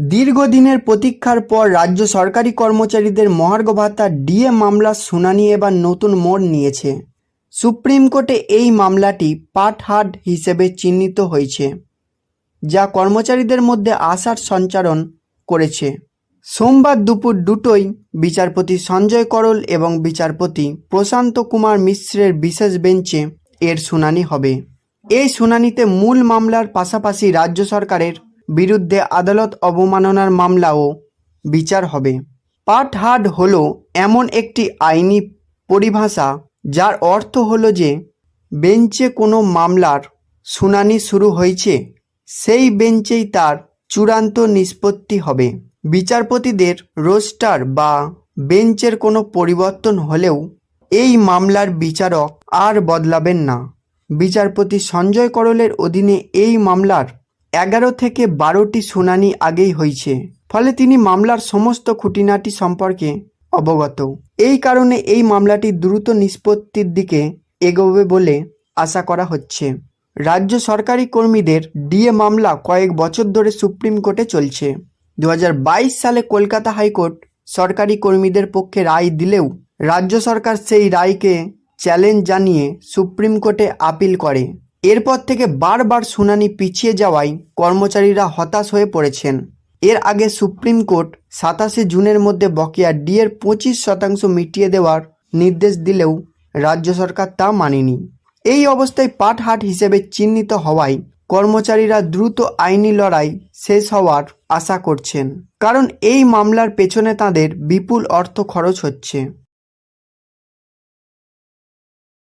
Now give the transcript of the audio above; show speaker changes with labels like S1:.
S1: দীর্ঘদিনের প্রতীক্ষার পর রাজ্য সরকারি কর্মচারীদের মহার্ঘ ভাতা ডিএ মামলার শুনানি এবার নতুন মোড় নিয়েছে। সুপ্রিম কোর্টে এই মামলাটি পাটহাট হিসেবে চিহ্নিত হয়েছে, যা কর্মচারীদের মধ্যে আশার সঞ্চারণ করেছে। সোমবার দুপুর 2টোয় বিচারপতি সঞ্জয় করল এবং বিচারপতি প্রশান্ত কুমার মিশ্রের বিশেষ বেঞ্চে এর শুনানি হবে। এই শুনানিতে মূল মামলার পাশাপাশি রাজ্য সরকারের বিরুদ্ধে আদালত অবমাননার মামলাও বিচার হবে। পাটহাট হলো এমন একটি আইনি পরিভাষা যার অর্থ হলো যে বেঞ্চে কোনো মামলার শুনানি শুরু হয়েছে, সেই বেঞ্চেই তার চূড়ান্ত নিষ্পত্তি হবে। বিচারপতিদের রোস্টার বা বেঞ্চের কোনো পরিবর্তন হলেও এই মামলার বিচারক আর বদলাবেন না। বিচারপতি সঞ্জয় করলের অধীনে এই মামলার 11 থেকে 12টি শুনানি আগেই হয়েছে, ফলে তিনি মামলার সমস্ত খুঁটিনাটি সম্পর্কে অবগত। এই কারণে এই মামলাটি দ্রুত নিষ্পত্তির দিকে এগোবে বলে আশা করা হচ্ছে। রাজ্য সরকারি কর্মীদের ডিএ মামলা কয়েক বছর ধরে সুপ্রিম কোর্টে চলছে। 2022 সালে কলকাতা হাইকোর্ট সরকারি কর্মীদের পক্ষে রায় দিলেও রাজ্য সরকার সেই রায়কে চ্যালেঞ্জ জানিয়ে সুপ্রিম কোর্টে আপিল করে। এরপর থেকে বারবার শুনানি পিছিয়ে যাওয়ায় কর্মচারীরা হতাশ হয়ে পড়েছেন। এর আগে সুপ্রিম কোর্ট 27 জুনের মধ্যে বকেয়া ডিএর 25% মিটিয়ে দেওয়ার নির্দেশ দিলেও রাজ্য সরকার তা মানেনি। এই অবস্থায় পাটহাট হিসেবে চিহ্নিত হওয়ায় কর্মচারীরা দ্রুত আইনি লড়াই শেষ হওয়ার আশা করছেন, কারণ এই মামলার পেছনে তাদের বিপুল অর্থ খরচ হচ্ছে।